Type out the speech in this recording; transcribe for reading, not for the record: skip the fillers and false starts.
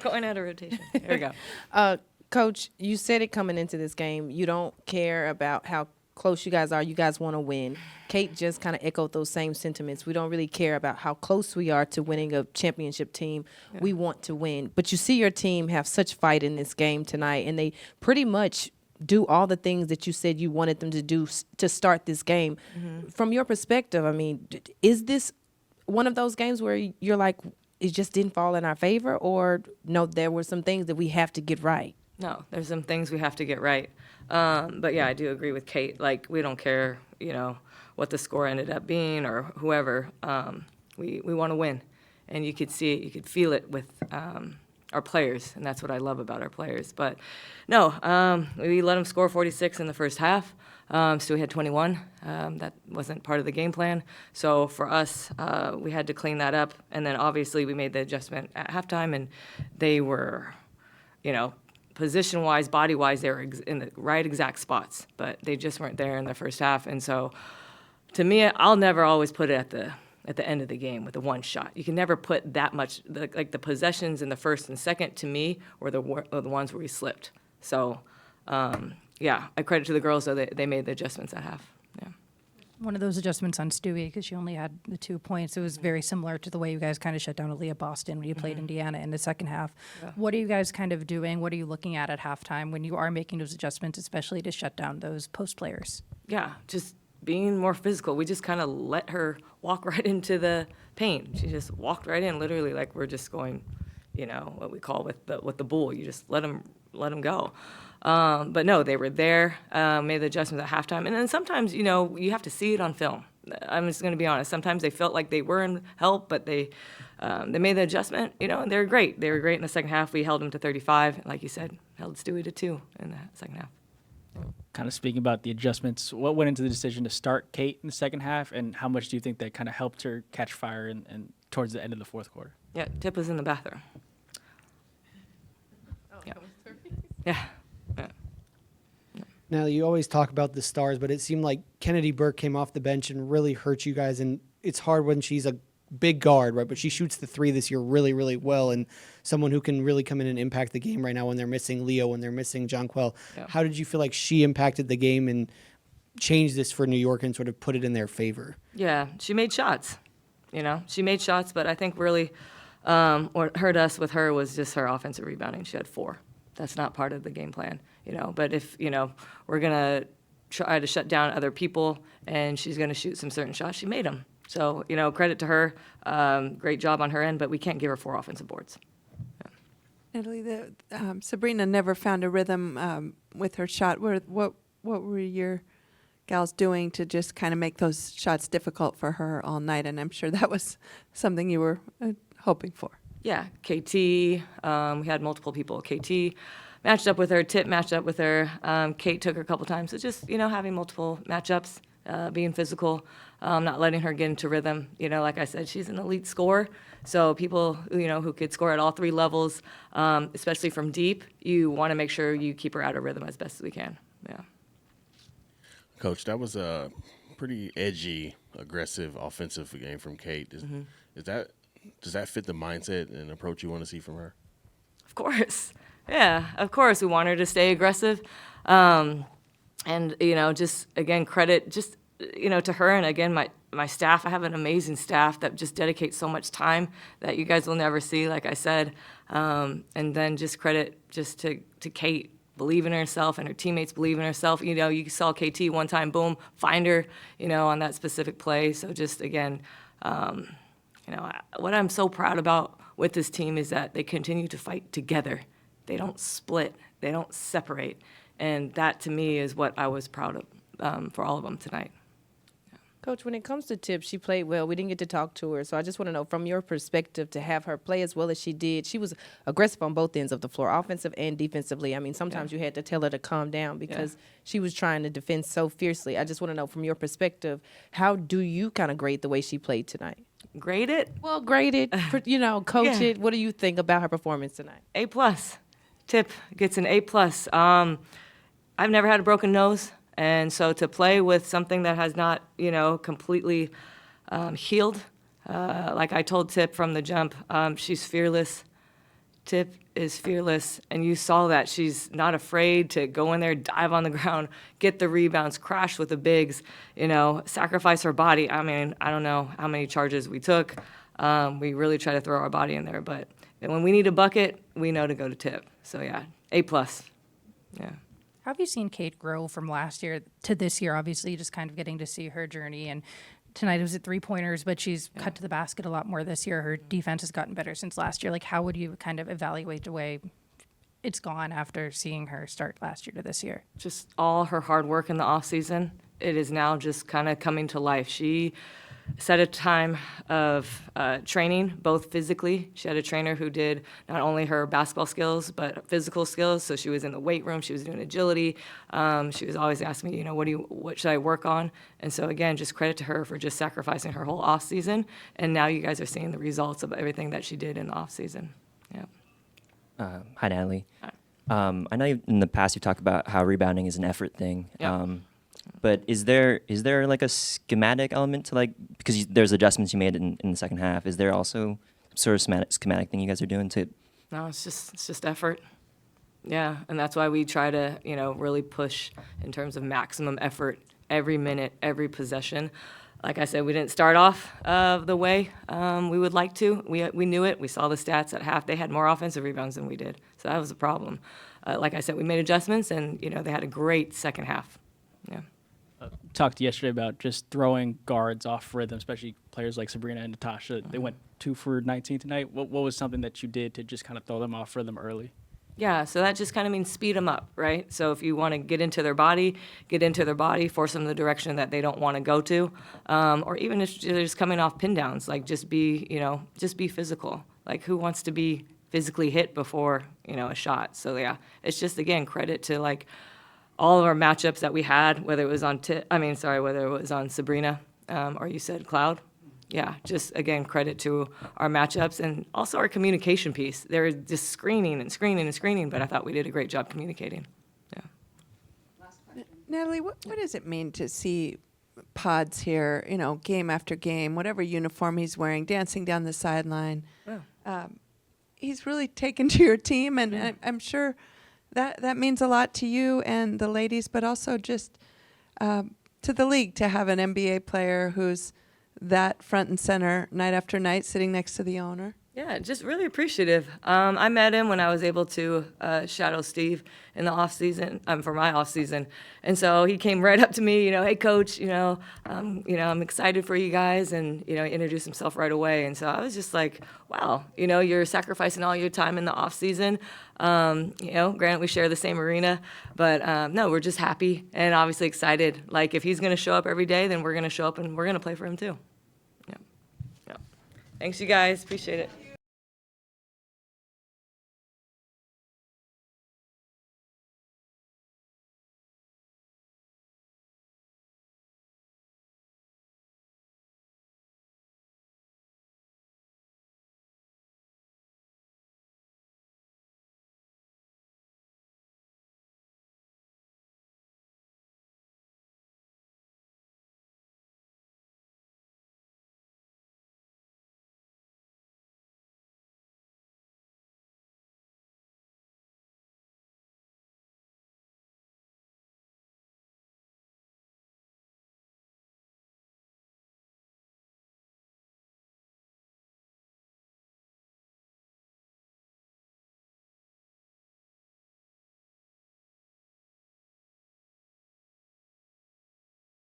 Going out of rotation. Here we go. Coach, you said it coming into this game. You don't care about how close you guys are. You guys want to win. Kate just kind of echoed those same sentiments. We don't really care about how close we are to winning a championship team. Yeah. We want to win. But you see your team have such fight in this game tonight, and they pretty much do all the things that you said you wanted them to do to start this game. Mm-hmm. From your perspective, I mean, is this one of those games where you're like, it just didn't fall in our favor, or no, there were some things that we have to get right? No, there's some things we have to get right. But yeah, I do agree with Kate. Like, we don't care, what the score ended up being or whoever. We want to win. And you could see it, you could feel it with our players, and that's what I love about our players. But no, we let them score 46 in the first half. So we had 21. That wasn't part of the game plan. So for us, we had to clean that up. And then obviously we made the adjustment at halftime, and they were, position-wise, body-wise, they were in the right exact spots, but they just weren't there in the first half. And so, to me, I'll never always put it at the end of the game with the one shot. You can never put that much. The possessions in the first and second, to me, were the ones where we slipped. So, yeah, I credit to the girls though they made the adjustments at half. Yeah. One of those adjustments on Stewie, because she only had the 2 points. It was very similar to the way you guys kind of shut down Aaliyah Boston when you played Indiana in the second half. Yeah. What are you guys kind of doing? What are you looking at halftime when you are making those adjustments, especially to shut down those post players? Yeah, just being more physical. We just kind of let her walk right into the paint. She just walked right in, literally, like we're just going, what we call with the bull. You just let them go. But no, they were there, made the adjustments at halftime. And then sometimes, you have to see it on film. I'm just going to be honest. Sometimes they felt like they were in help, but they made the adjustment, and they were great. They were great in the second half. We held them to 35. And like you said, held Stewie to 2 in the second half. Kind of speaking about the adjustments, what went into the decision to start Kate in the second half, and how much do you think that kind of helped her catch fire and towards the end of the fourth quarter? Yeah, Tip was in the bathroom. Yeah. Yeah. Now, you always talk about the stars, but it seemed like Kennedy Burke came off the bench and really hurt you guys. And it's hard when she's a big guard, right? But she shoots the 3 this year really, really well. And someone who can really come in and impact the game right now when they're missing Leo, when they're missing Jonquel. Yeah. How did you feel like she impacted the game and changed this for New York and sort of put it in their favor? Yeah, she made shots. She made shots, but I think really what hurt us with her was just her offensive rebounding. She had 4. That's not part of the game plan, But if, we're going to try to shut down other people and she's going to shoot some certain shots, she made them. So, credit to her. Great job on her end, but we can't give her 4 offensive boards. Yeah. Natalie, Sabrina never found a rhythm with her shot. What were your gals doing to just kind of make those shots difficult for her all night? And I'm sure that was something you were hoping for. Yeah, KT, we had multiple people. KT matched up with her, Tip matched up with her, Kate took her a couple times. So just, having multiple matchups, being physical, not letting her get into rhythm. Like I said, she's an elite scorer. So people, who could score at all 3 levels, especially from deep, you want to make sure you keep her out of rhythm as best as we can. Yeah. Coach, that was a pretty edgy, aggressive, offensive game from Kate. Does that fit the mindset and approach you want to see from her? Of course. Yeah, of course. We want her to stay aggressive. And, just, again, credit just, to her. And, again, my staff. I have an amazing staff that just dedicates so much time that you guys will never see, like I said. And then just credit just to Kate, believe in herself, and her teammates believe in herself. You saw KT one time, boom, find her, on that specific play. So just, again, what I'm so proud about with this team is that they continue to fight together. They don't split. They don't separate. And that, to me, is what I was proud of for all of them tonight. Yeah. Coach, when it comes to Tip, she played well. We didn't get to talk to her. So I just want to know, from your perspective, to have her play as well as she did. She was aggressive on both ends of the floor, offensive and defensively. I mean, sometimes you had to tell her to calm down because she was trying to defend so fiercely. I just want to know, from your perspective, how do you kind of grade the way she played tonight? Grade it? Well, grade it, coach it. What do you think about her performance tonight? A+. Tip gets an A+. I've never had a broken nose, and so to play with something that has not, completely healed, like I told Tip from the jump, she's fearless. Tip is fearless, and you saw that. She's not afraid to go in there, dive on the ground, get the rebounds, crash with the bigs, sacrifice her body. I mean, I don't know how many charges we took. We really try to throw our body in there, but when we need a bucket, we know to go to Tip. So yeah, A+. Yeah. How have you seen Kate grow from last year to this year? Obviously, just kind of getting to see her journey. And tonight it was at 3-pointers, but she's cut to the basket a lot more this year. Her defense has gotten better since last year. Like, how would you kind of evaluate the way it's gone after seeing her start last year to this year? Just all her hard work in the off season, it is now just kind of coming to life. She set a time of training, both physically. She had a trainer who did not only her basketball skills, but physical skills. So she was in the weight room. She was doing agility. She was always asking me, what should I work on? And so again, just credit to her for just sacrificing her whole off season. And now you guys are seeing the results of everything that she did in the off season. Yeah. Hi, Natalie. Hi. I know in the past you talked about how rebounding is an effort thing. Yeah. But is there like a schematic element to because there's adjustments you made in the second half? Is there also sort of schematic thing you guys are doing to? No, it's just effort. Yeah, and that's why we try to really push in terms of maximum effort every minute, every possession. Like I said, we didn't start off the way we would like to. We knew it. We saw the stats at half. They had more offensive rebounds than we did, so that was a problem. Like I said, we made adjustments, and they had a great second half. Yeah. Talked yesterday about just throwing guards off rhythm, especially players like Sabrina and Natasha. They went 2 for 19 tonight. What was something that you did to just kind of throw them off rhythm early? Yeah, so that just kind of means speed them up, right? So if you want to get into their body, force them in the direction that they don't want to go to, or even if they're just coming off pin downs, like just be physical. Like, who wants to be physically hit before a shot? So yeah, it's just, again, credit to all of our matchups that we had, whether it was on Sabrina, or you said Cloud. Yeah, just, again, credit to our matchups and also our communication piece. They're just screening, but I thought we did a great job communicating. Yeah. Natalie, what does it mean to see Pods here, game after game, whatever uniform he's wearing, dancing down the sideline? Yeah. He's really taken to your team, and I'm sure that means a lot to you and the ladies, but also just to the league to have an NBA player who's that front and center night after night sitting next to the owner. Yeah, just really appreciative. I met him when I was able to shadow Steve in the off season, for my off season, and so he came right up to me. Hey coach, I'm excited for you guys, and introduced himself right away. And so I was just like, wow, you're sacrificing all your time in the off season. Granted we share the same arena, but no, we're just happy and obviously excited. Like, if he's going to show up every day, then we're going to show up and we're going to play for him too. Yeah. Thanks, you guys. Appreciate it.